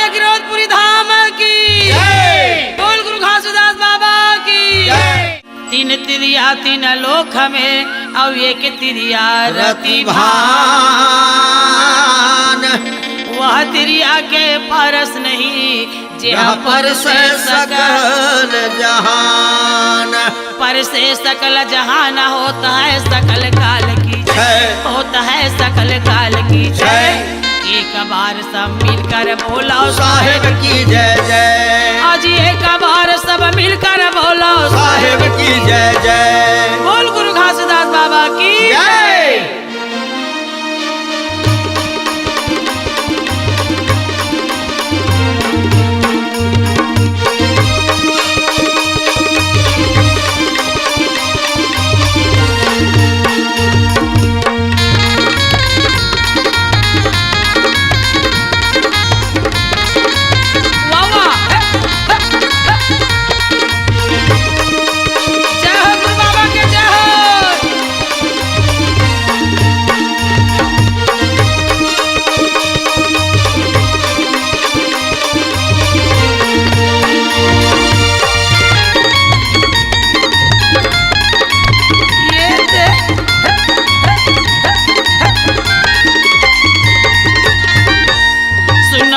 गिरोधपुरी धाम की, बोल गुरु घासीदास बाबा की। तीन तिरिया तीन लोक में और एक तिरिया रति भान, वह तिरिया के परस नहीं जहाँ पर से सकल जहान। पर से सकल जहान होता है सकल काल की जय, होता है सकल काल की जय। एक बार सब मिलकर बोलो साहेब की जय जय, आज एक बार सब मिलकर बोलो साहेब की जय जय। बोल गुरु घासीदास बाबा की जय।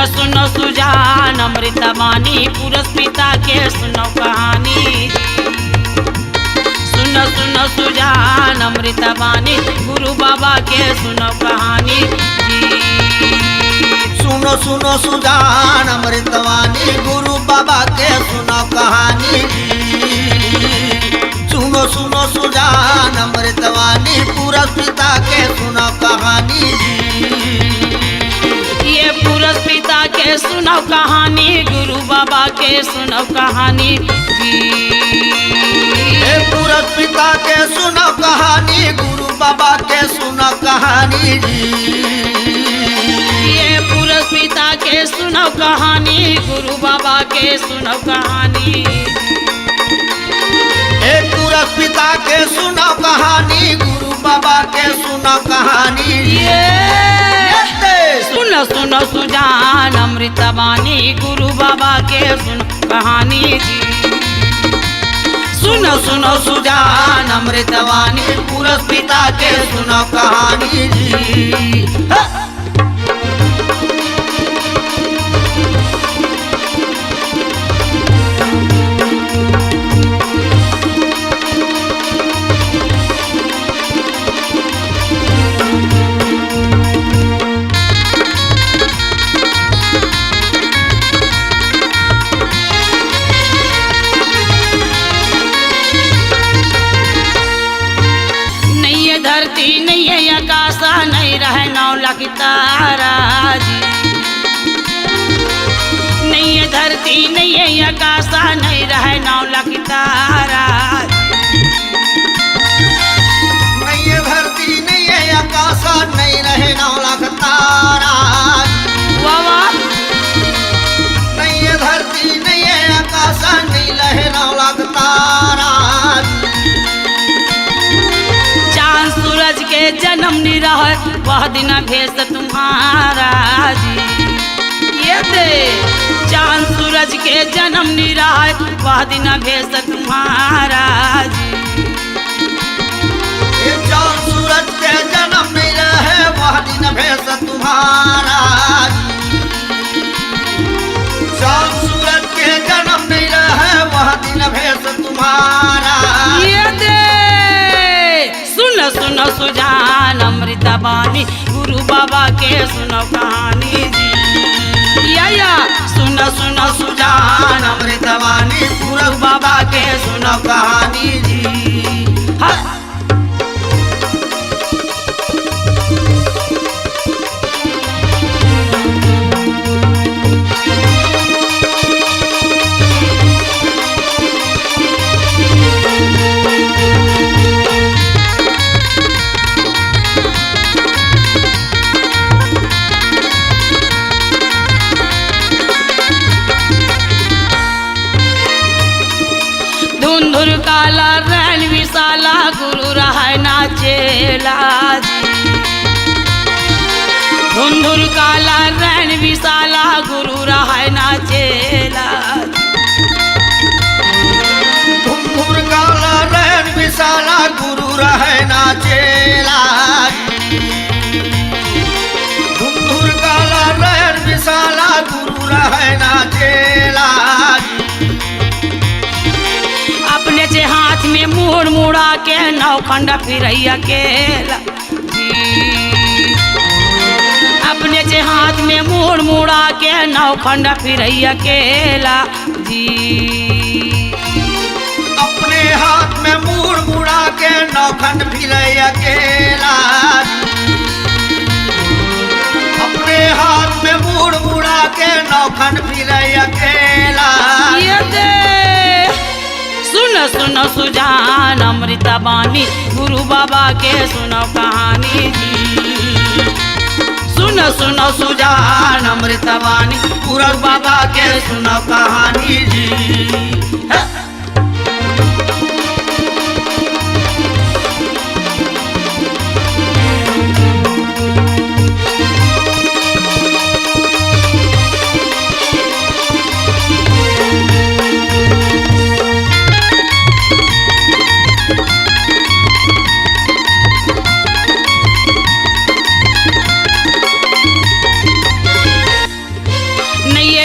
सुनो सुजान अमृतवाणी पुरुष पिता के सुनो कहानी। सुनो सुनो सुजान अमृतवाणी गुरु बाबा के सुनो कहानी। सुनो सुनो सुजान अमृतवाणी गुरु बाबा के सुनो कहानी। सुनो सुनो सुजान अमृतवाणी पुरुष पिता के सुनो कहानी। ये पुरुष पिता के सुनो कहानी, गुरु बाबा के सुनो कहानी। ये पुरुष पिता के सुनो कहानी, गुरु बाबा के सुनो कहानी। ये पुरुष पिता के सुनो कहानी, गुरु बाबा के सुनो कहानी। ये पुरुष पिता के सुनो कहानी, गुरु बाबा के सुनो कहानी। सुनो सुनो सुजान अमृतवाणी गुरु बाबा के सुनो कहानी जी। सुनो सुनो सुजान अमृतवाणी पुरुष पिता के सुनो कहानी जी। धरती नहीं है आकाशा नहीं रहे 9 लाख तारा जी। नहीं है धरती नहीं है आकाशा नहीं रहे 9 लाख तारा। नहीं है धरती नहीं है आकाशा नहीं रहे 9 लाख तारा। वाह नहीं है धरती नहीं है आकाशा नहीं रहे 9 लाख तारा। सूरज के जन्म निरह वह दिन भेष तुम्हारा जी। ये दे चांद सूरज के जन्म निरह वह दिन भेष तुम्हारा जी। ये चांद सूरज के जन्म नहीं रहे वह दिन भेष तुम्हारा। चांद सूरज के जन्म नहीं रहे वह दिन भेष तुम्हारा। ये दे सुनो सुनो सुजान अमृतवाणी गुरु बाबा के सुनो कहानी जी। या सुनो सुनो सुजान अमृतवाणी गुरु बाबा के सुनो कहानी जी। हाँ। धुंधुर काला रैन विशाला गुरु रहा नाचेला जी। धुंधुर काला रैन विशाला गुरु रहा के नौखंड फिरैया केला जी। अपने जे हाथ में मुड़ मुड़ा के नौखंड फिरैया केला जी। अपने हाथ में मुड़ मुड़ा के नौखंड फिरैया केला जी। अपने हाथ में मुड़ मुड़ा के नौखंड फिरैया केला ये दे सुनो सुनो सुजान अमृता बानी गुरु बाबा के सुनो कहानी जी। सुनो सुनो सुजान अमृता बानी गुरु बाबा के सुनो कहानी जी।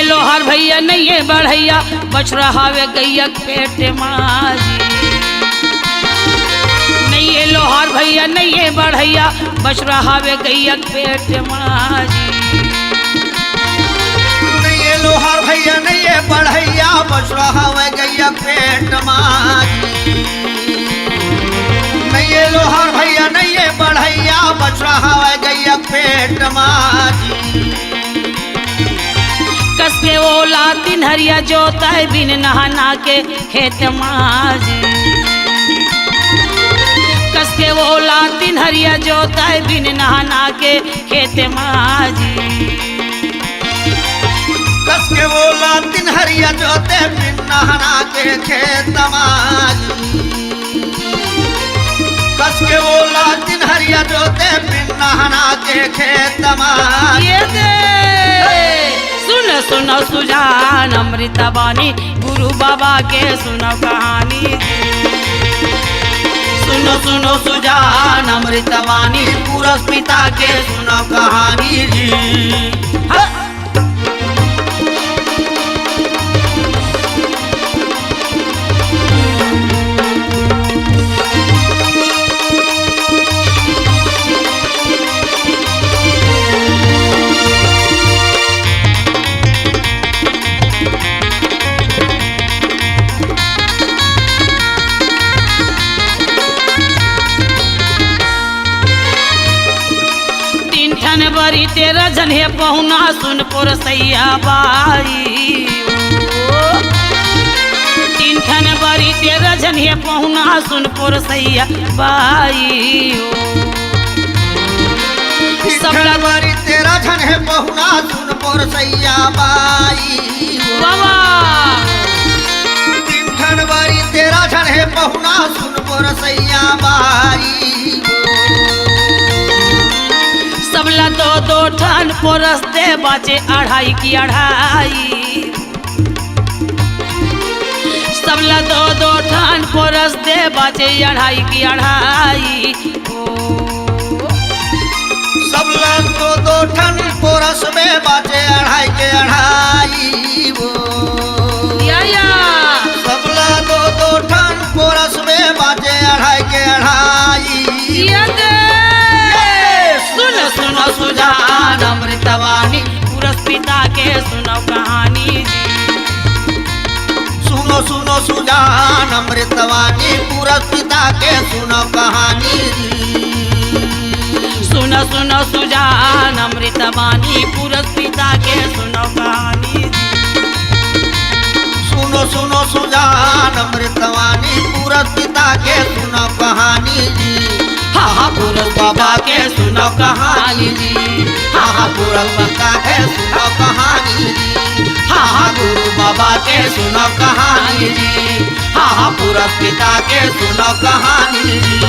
लोहार भैया नहीं बढ़ैया बच रहा वे गैया पेट माजी। नहीं लोहार भैया नहीं बढ़ैया बच रहा वे गैया पेट माजी। नहीं लोहार भैया नहीं बढ़ैया बच रहा वे गैया पेट माजी। नहीं लोहार भैया नहीं बढ़ैया बच रहा वे गैया पेट माजी। कस के ओला तीन हरिया जोता बिन नहाना के खेत माजी। कस के ओला तीन हरिया जोता बिन नहाना के खेत माजी। कस के ओला तीन हरिया जोते बिन नहाना के खेत माजी। कस के ओला तीन हरिया जोते बिन नहाना के खेत माजी। ये दे सुनो सुनो सुजान अमृता बानी गुरु बाबा के सुनो कहानी। सुनो सुनो सुजान अमृता बानी पुरस पिता के सुनो कहानी जी। हाँ। बरी तेरा जन्हे पहुना सुनपुर सैया बाई। तीन ठन बरी तेरा जन्हे पहुना सुनपुर सैया बाई। सबला बरी तेरा जन्हे पहुना सुनपुर सैया बाई। बाबा तीन ठन बरी तेरा जन्हे पहुना सुनपुर सैया बाई। सबला दो दो ठन पोरस दे बाचे अढ़ाई की अढ़ाई। सबला दो दो ठन पोरस दे बाचे अढ़ाई की अढ़ाई। सबला दो दो ठन पोरस में बाचे अढ़ाई के अढ़ाई। या सबला दो दो ठन पोरस में बाचे अढ़ाई के अढ़ाई। सुनो सुनो सुजान अमृतवाणी पुरस पिता के सुनो कहानी जी। सुनो सुनो सुजान अमृतवाणी पुरस पिता के सुनो कहानी जी। सुनो सुनो सुजान अमृतवाणी पुरस पिता के सुनो कहानी जी। सुनो सुनो सुजान अमृतवाणी पुरस पिता के सुनो कहानी जी। हाँ हाँ पुरस बाबा के सुनो कहानी जी। हाँ हाँ पुरस पिता के सुनो कहानी जी। हाँ हाँ गुरु बाबा के सुनो कहानी जी। हाँ हाँ पुरस पिता के सुनो कहानी जी।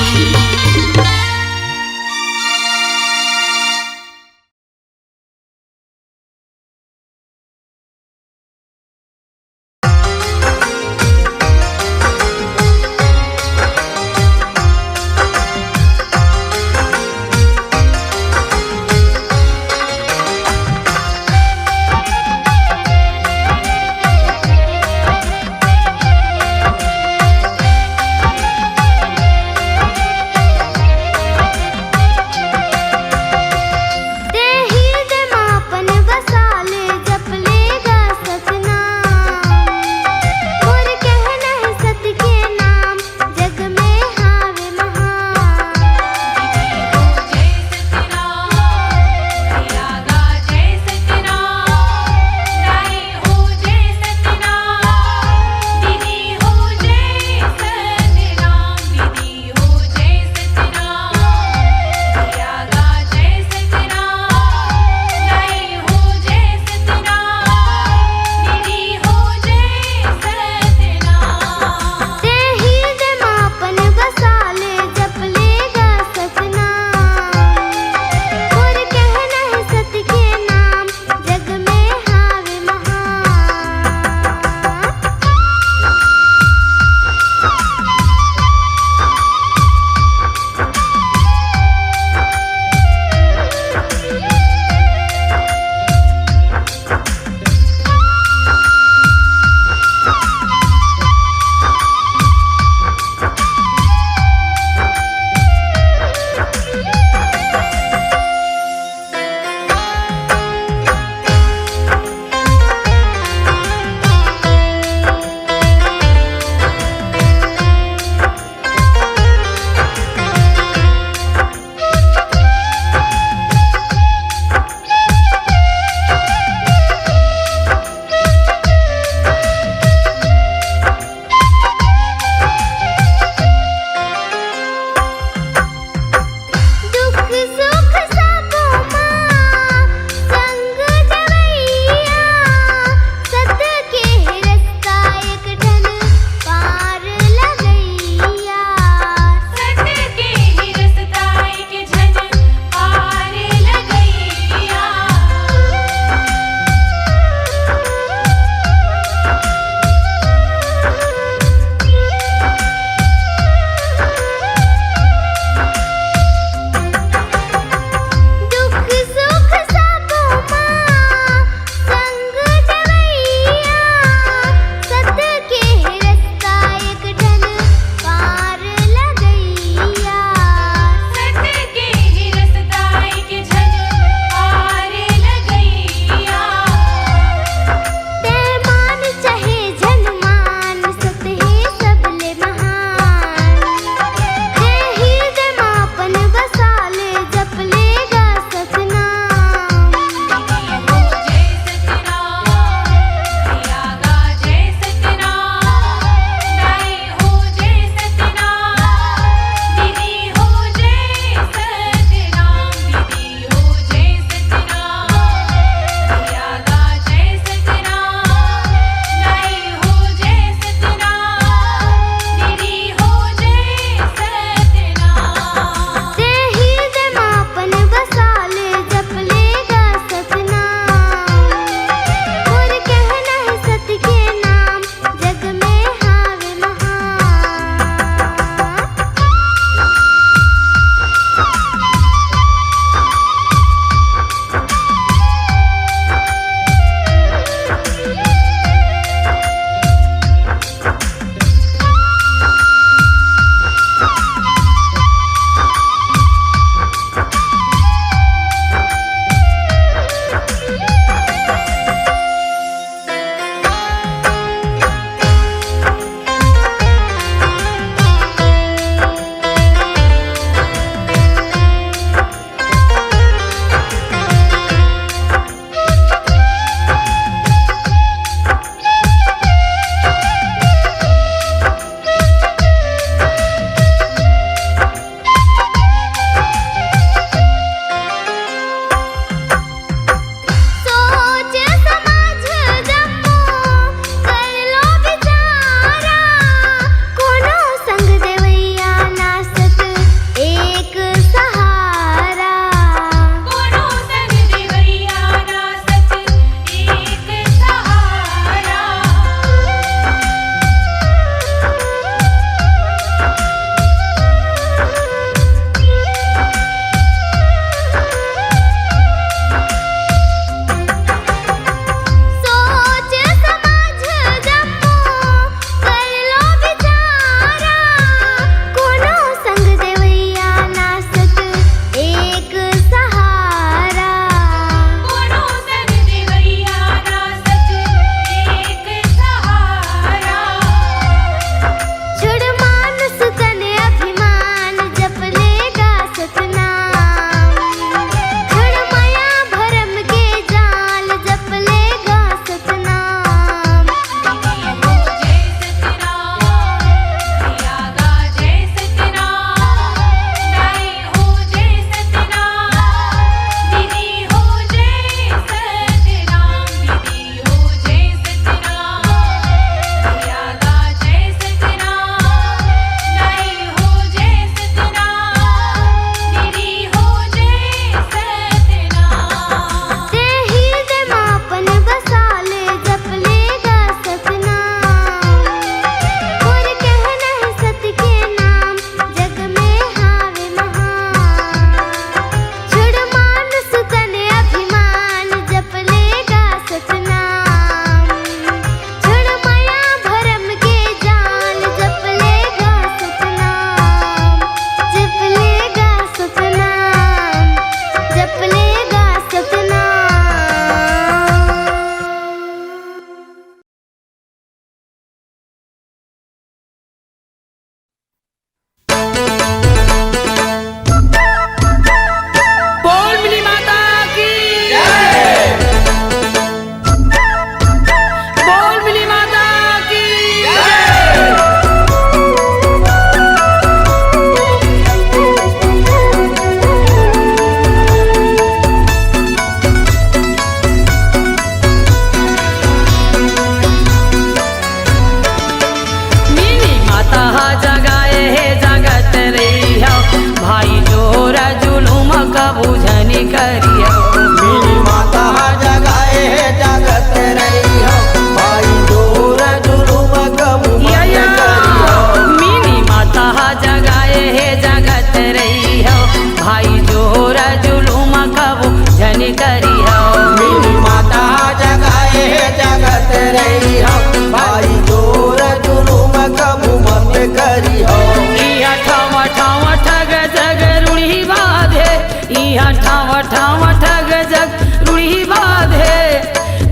झनी करियो। मेरी माता जगाए जगत रही हो, भाई जोर जुलुम कबू मत करियो। मीनी माता जगाए है जगत रही हो, भाई जोर जुलुम कबू झनी करियो। मेरी माता जगाए जगत रही हो, भाई जोर जुलुम कबू मत करियो। इहाँ ठाव ठाव ठग जग रूढ़ी बाधे, इहाँ ठाव ठाव ठग जग रूढ़ी बाधे,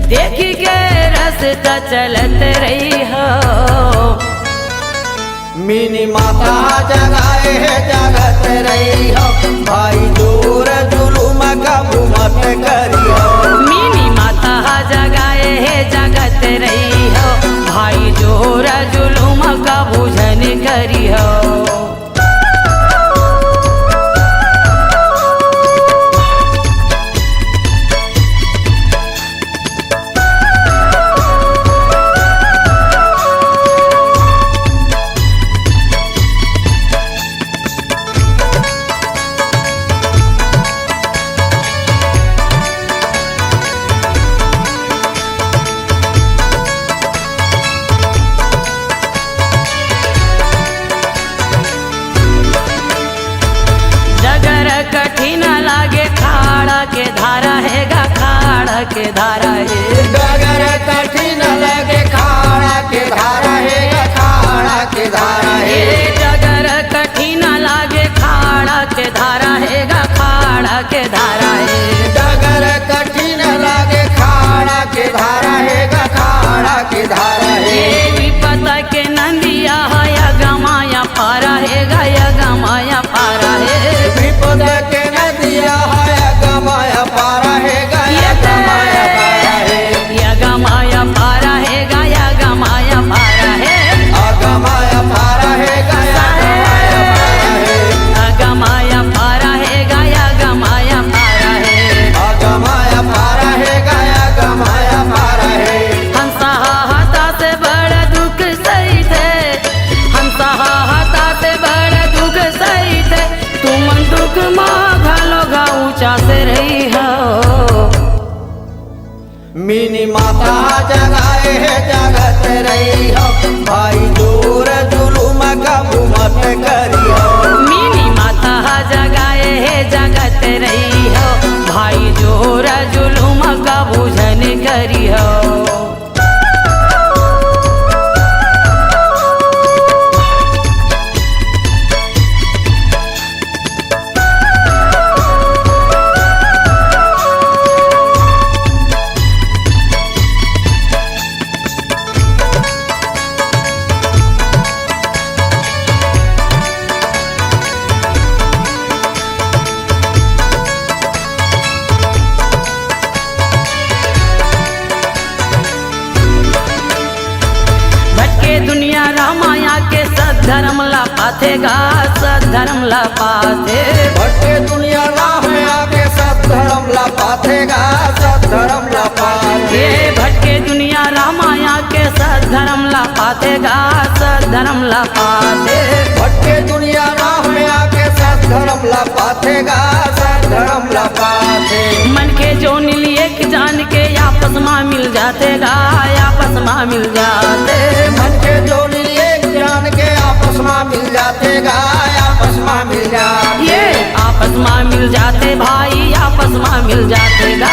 देख के रास्ता चलत रही हो। मेरी माता जगाए जगत रही हो, भाई जोर जुलुम कबू मत करियो। मीनी माता जगाए है जगत रही हो, भाई जोर जुलुम कबू झनी करियो। जगर कठिन लागे खाड़ा के धारा है गा, खाड़ा के धारा है। डगर कठिन लगे खाड़ा के धारा है, खाड़ा के धारा है। ये जगर कठिन लागे खाड़ा के धारा है गा, खाड़ा के धारा है। डगर कठिन लगे खाड़ा के धारा है, खाड़ा के धारा है। ये विपत के नंदिया है गमाया पारा है गा, गमाया पारा है। विपद के नदिया है गमाया पारा है, गमाया पारा है। गमाया पारा है गाया गमाया पारा है। गमाया पारा है, गमाया पारा है। गमाया पारा है गाया गमाया पारा है। गमाया पारा है, गमाया पारा है। हंसा हाथा से बड़ा दुख सही थे, हंसा हाथा से बड़ा दुख सही थे, तुम दुख माँ घालो गा ऊंचा से रही हो। मेरी माता जगाए जगत रही हो, भाई जोर जुलुम कबू मत करियो। मीनी माता जगाए है जगत रही हो, भाई जोर जुलुम कबू झनी करियो। भटके दुनिया रामाया के सद्धर्म ला पाथेगा, सद्धर्म ला पाथे। भटके दुनिया राह आके सब धर्म ला पाथेगा, सब धर्म ला पाथे। ये भटके दुनिया रामाया के सद्धर्म ला पाथेगा, सद्धर्म ला पाथे। भटके दुनिया राह आके सब धर्म ला पाथेगा, सब धर्म ला पाथे। मन के जो लिए कि जान के आपस में मिल जाते गा, आपस में मिल जाते। मन के जो एक जान के आपस में मिल जाते गा, आपस में मिल जाते। ये आपस में मिल जाते भाई, आपस में मिल जाते गा,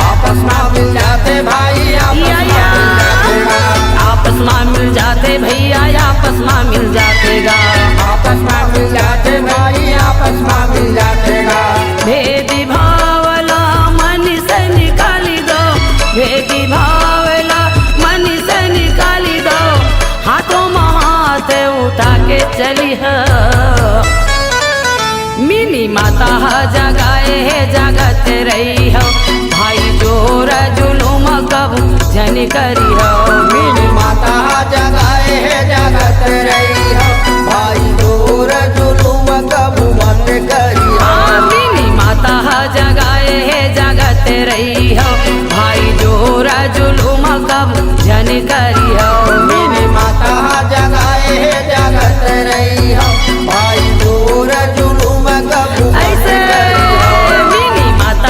आपस में मिल जाते भाई, आपस में मिल जाते गा। आपस में मिल जाते भैया, आपस में मिल जाते गा। आपस में मिल जाते भाई, आपस में मिल जाते गा। भेदी भावला मन से निकाली दो, भेदी भावला मन से निकाली दो, हाथों में हाथ उठा के चली है। मिनी माता जगाए है जगत रही हो, भाई जोर जुलुम कबू झनी करी हो। मेरी माता जगाए जगत रही हो, भाई जोर जुलुम कबू मत करियो। मिनी माता जगाए है जगत रही हो, भाई जोर जुलुम कबू झनी करी हो। मेरी माता जगाए जगत रही हो, भाई जोर जुलुम कबू मत ऐसे करियो। मिनी माता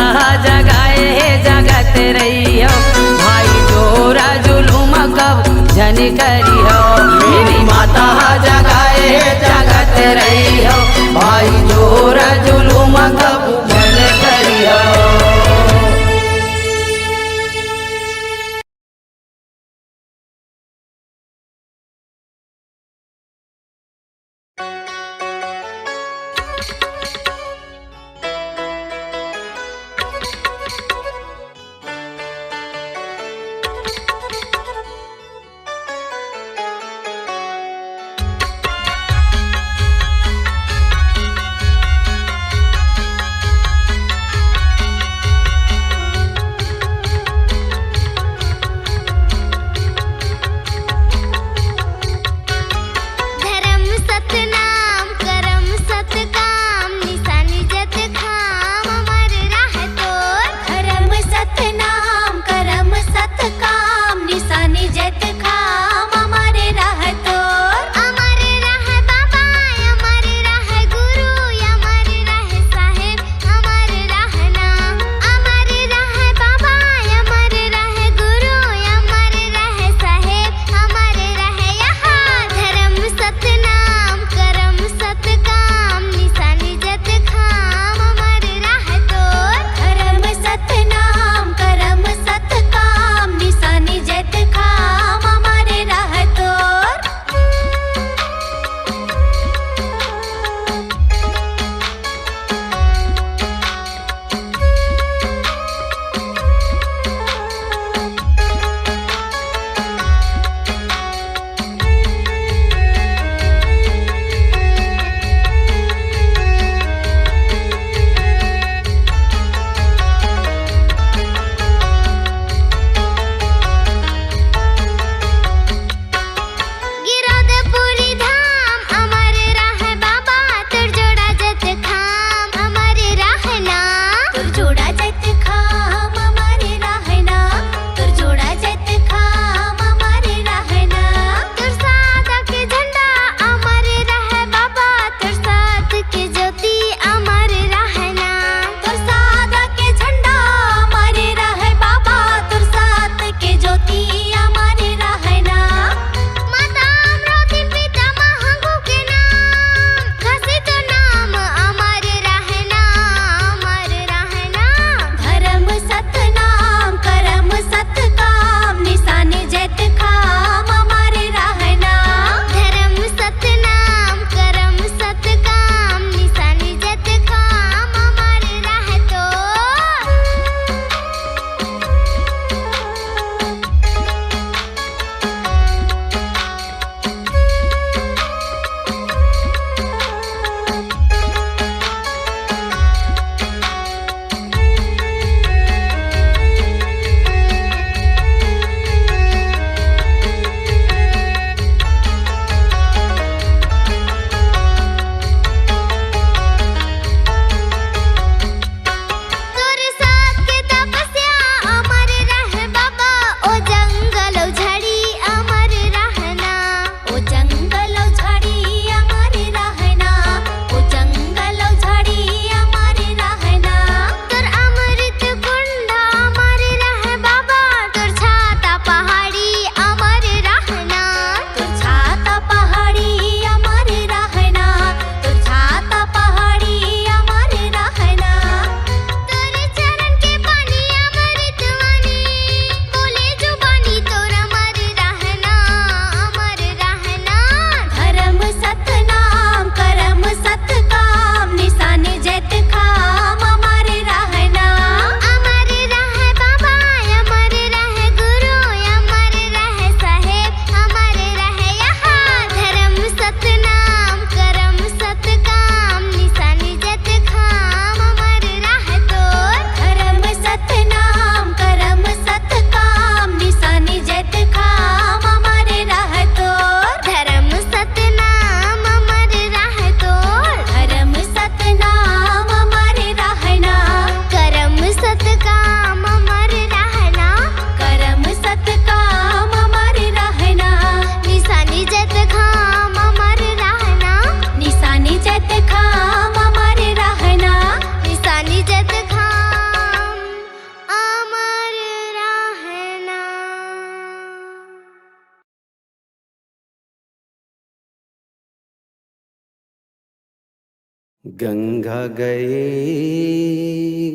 गंगा गए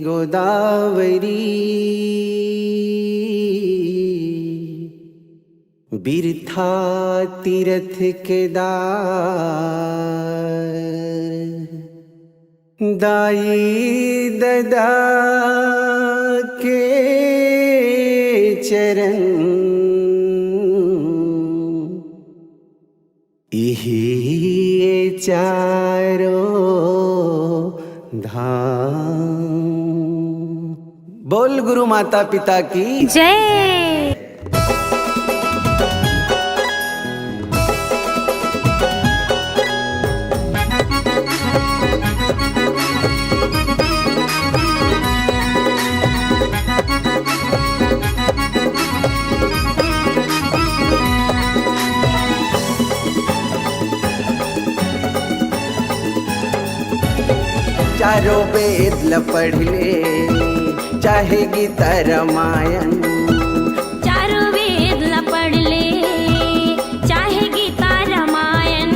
गोदावरी बिरथा तीरथ केदार दाई ददा के चरण यही चारों धाम। बोल गुरु माता पिता की जय। चारों वेद ल पढ़ ले चाहे गीता रामायण चारों वेद ल पढ़ ले चाहे गीता रामायण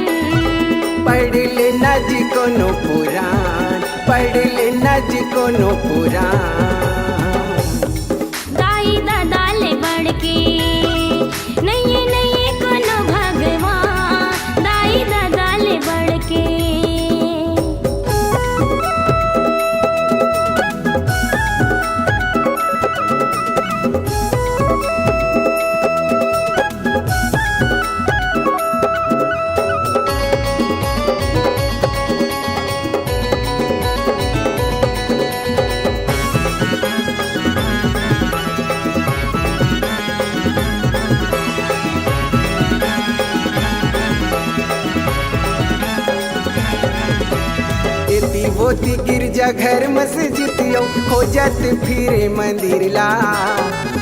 पढ़ ले ना जी कोनो पुराण पढ़ ले ना जी कोनो पुराण दाई दादा ले बढ़ के नहीं नहीं कोनो भगवान दाई दादा ले बढ़ के होती गिरजा घर मस्जिदियों हो जात फिरे मंदिर ला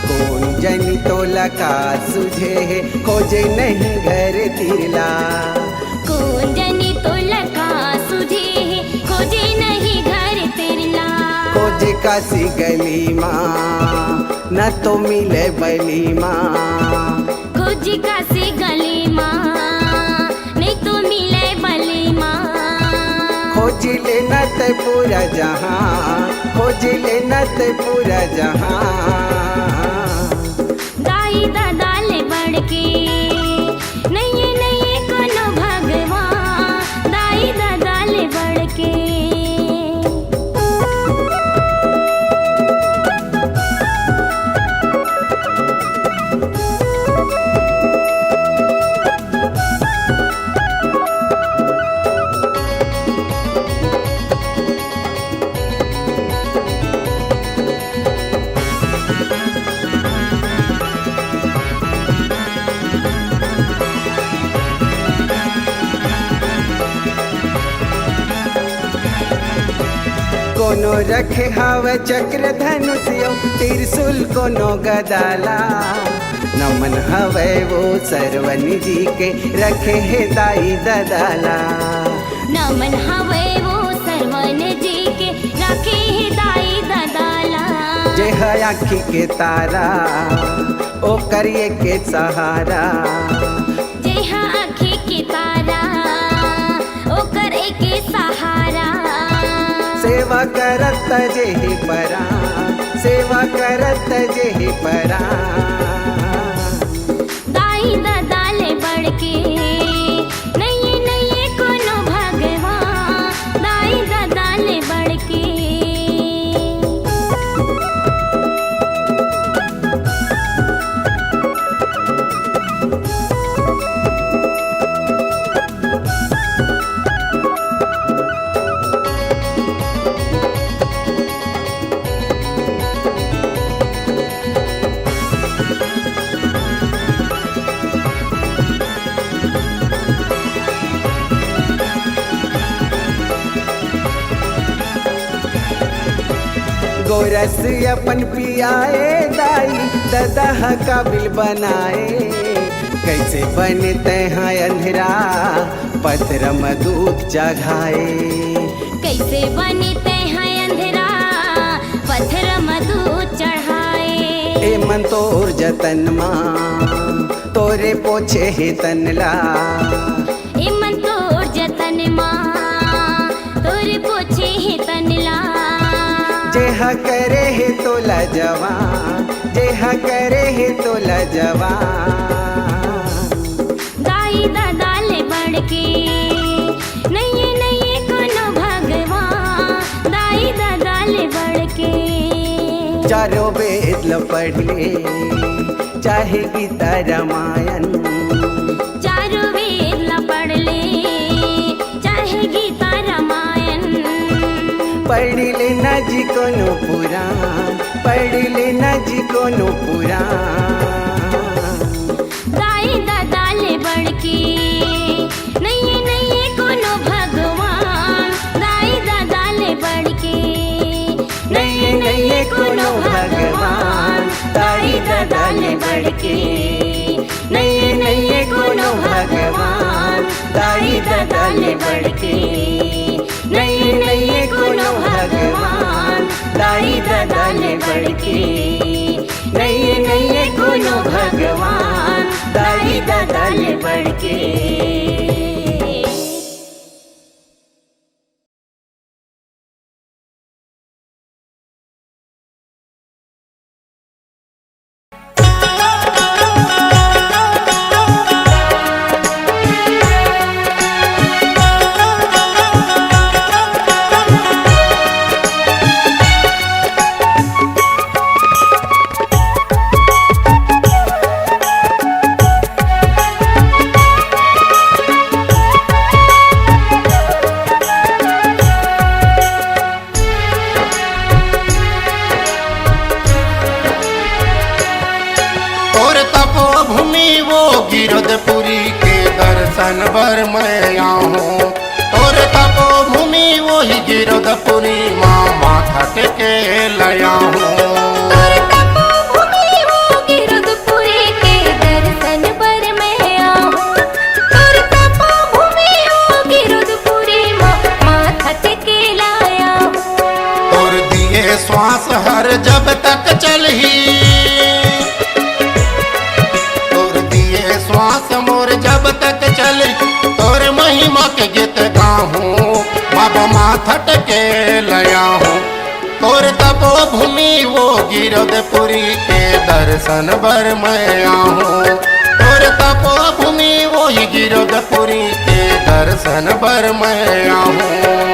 कौन जनी तोला का सुझे है खोजे नहीं घर तिरला कौन जनी तोला का सुझे है खोजे नहीं घर तिरला खोजे काशी गली माँ न तो मिले बली माँ खोजे काशी गली माँ नहीं तो मिले बली माँ खोज लेना ते पूरा जहां खोज लेना ते पूरा जहां दाई दादा ले बढ़ के नहीं नहीं कोनो भगवान दाई दादा ले बढ़ के कोनो रखे हाव चक्र धनुष्यो त्रिशूल कोनो गदाला नमन हवे वो सरवनी जी के रखे है दाई ददाला नमन हवे वो सरवन जी के रखे है दाई ददाला जे है आँखी के तारा ओ करिए के सहारा जे है आँखी के तारा ओ करे के सहारा सेवा करत जेहि परा सेवा करत जेहि परा दाई दादा ले बढ़ के नहीं नहीं कोनो भगवान दाई दादा ले बढ़ के गोरस अपन पियाए दाई ददा काबिल बनाए कैसे बनते हैं अंधेरा पत्र मधुप जगाए कैसे बनते हैं अंधेरा पत्थर मधु चढ़ाए ए मन तोर जतन माँ तोरे पोछे है तनला ए मन तोर जतन माँ तोरे जेहा करे है तोला जवान, जेहा करे है तोला जवान। दाई दादा ले बढ़ के नहीं नहीं कोनो भगवान, दाई दादा ले बढ़ के। चारों वेद ल पढ़ ले चाहे गीता रामायण, चारों वेद ला पढ़ ले चाहे गीता रामायण। पढ़ ले ना जी कोनो पुराण, पढ़ ले ना जी कोनो पुराण। दाई दादा ले बढ़ के नहीं नहीं कोनो भगवान, दाई दादा ले बढ़ के नहीं नहीं कोनो भगवान, दाई दादा ले बढ़ के। नहीं नहीं कोनो भगवान, दाई दादा ले बढ़ के। नहीं नहीं कोनो भगवान, दाई दादा ले बढ़ के। नहीं नहीं कोनो भगवान, दाई दादा ले बढ़ के। गिरधपुरी के दर्शन बर मैं आऊँ, और तपो भूमि वही गिरधपुरी माँ माथा टेके लया हूँ। श्वास हर जब तक चलही, तोर दिए श्वास मोर जब तक चले, तोर महिमा के गीत गाहूँ बाबा माथा टेके लया हूँ। तोर तपो भूमि वो गिरधपुरी के दर्शन बर मैं आऊँ, तोर तपो भूमि वो ही गिरधपुरी के दर्शन बर मैं आऊँ।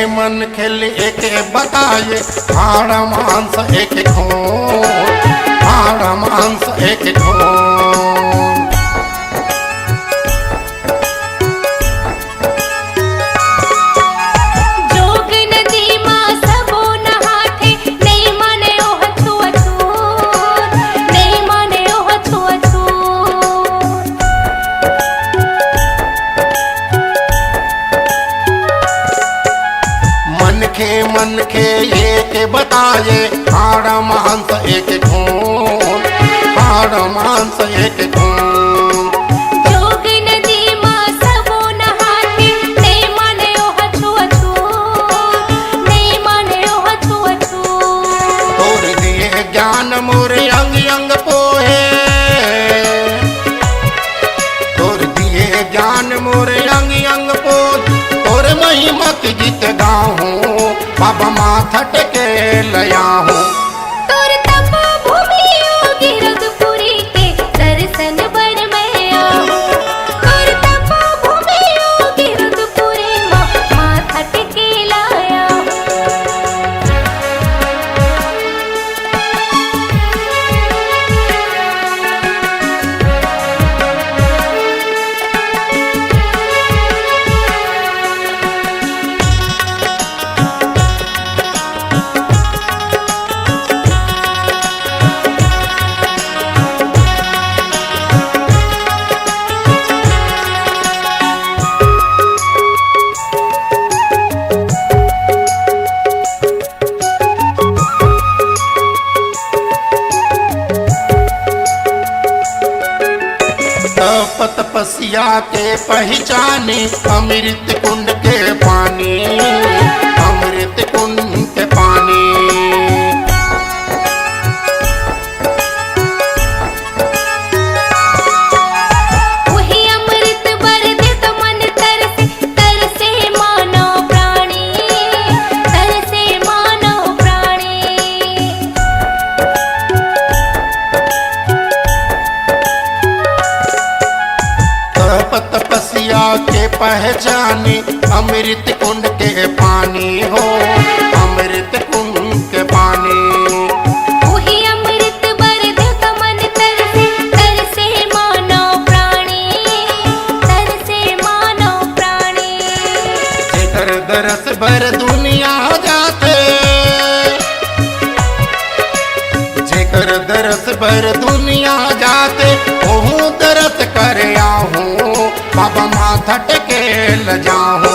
मन खेल एक बताए, हाड़ मांस एक खून, हाड़ मांस एक खून। जोग नदी मां सबो नहाथे, नहीं माने ओह छुअछूत, नहीं माने ओह छुअछूत। मन के एक बताए, हाड़ मांस एक खून, हाड़ मांस एक खून। जोग नदी मां सबो नहाथे, नहीं माने ओह छुअछूत, नहीं माने ओह छुअछूत। तोर दिए ज्ञान मोर अंग अंग पोहे, तोर दिए ज्ञान मोर अंग अंग पोहे। तोर महिमा के गीत गाऊँ बाबा माथा टेके लया हूँ। तोर तपो भूमि ओ गिरधपुरी के दर्शन बर मैं आऊँ, तोर तपो भूमि ओ गिरधपुरी माँ माथा टेके लाया हूँ। पहचाने अमृत कुंड के पानी, अमृत कुंड के पानी। वही अमृत बर दे तो मन तरसे, तरसे मानव प्राणी, तरसे मानव प्राणी। तपस्या के पहचाने अमृत कुंड के पानी हो, अमृत कुंड के पानी। वही अमृत बर दे तो मन तरसे, तरसे मानव प्राणी, तरसे मानव प्राणी। जेकर दरस भर दुनिया जाते, जेकर दरस भर दुनिया जाते, ओहू दरस कर आहूं, बाबा माथा टेके ल जाऊं।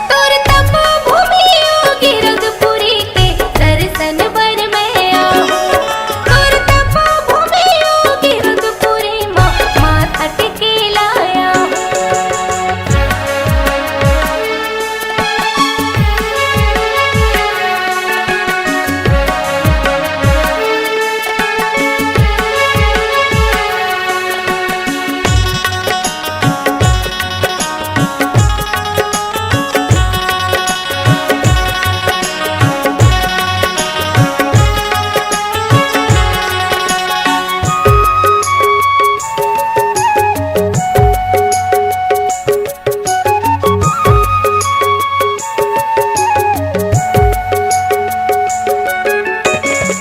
तोर तपो भूमि योगी रघुपुरी के दर्शन बर मैं आऊं। तोर तपो भूमि योगी रघुपुरी माथा टेके लाया हूँ।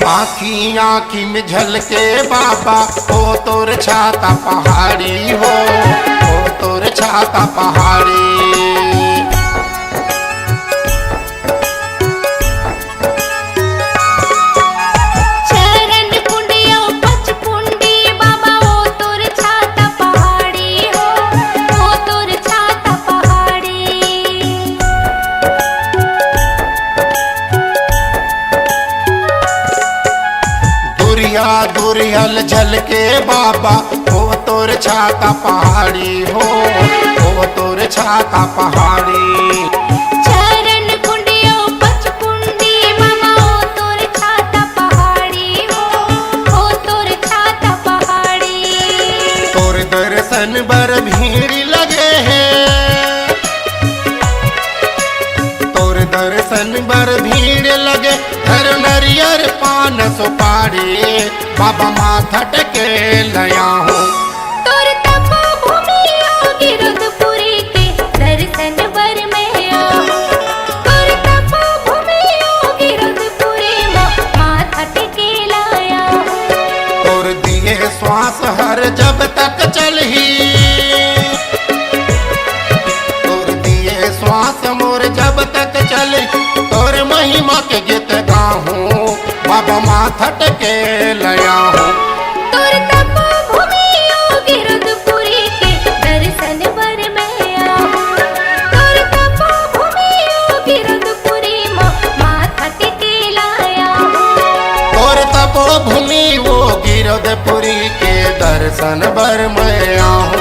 आँखी आँखी में झलके बाबा, ओ तोर छाता पहाड़ी हो, ओ तोर छाता पहाड़ी। चरण कुंडियो पच कुंडी बाबा, ओ तोर छाता पहाड़ी हो, ओ तोर छाता पहाड़ी। दुरिया दुरियल झलके बाबा, ओ तोर छाता पहाड़ी हो, ओ तोर छाता पहाड़ी। चरण कुंडियो पच कुंडी बाबा, ओ तोर छाता पहाड़ी हो, ओ तोर छाता पहाड़ी। तोर दर्शन बर भीड़ लगे है, तोर दर्शन बर भीड़ लगे, हर नरियर पान सुपारी, बाबा माथा टेके लया हूँ। तोर तपो भूमि योगी रघुपुरी के दर्शन बर मैं आऊं। तोर तपो भूमि योगी रघुपुरी माथा टेके लाया हूँ। तोर दिए श्वास हर जब तक चलही, तोर दिए श्वास मोर जब तक चले, तोर महिमा के गीत गाहूं, बाबा माथा टेके लया हूँ। तोर तपो भूमि योगी रघुपुरी के दर्शन बर मैं आऊं। तोर तपो भूमि योगी रघुपुरी माथा टेके लाया हूँ। तोर तपो भूमि वो गिरधपुरी के दर्शन बर मैं आहूं।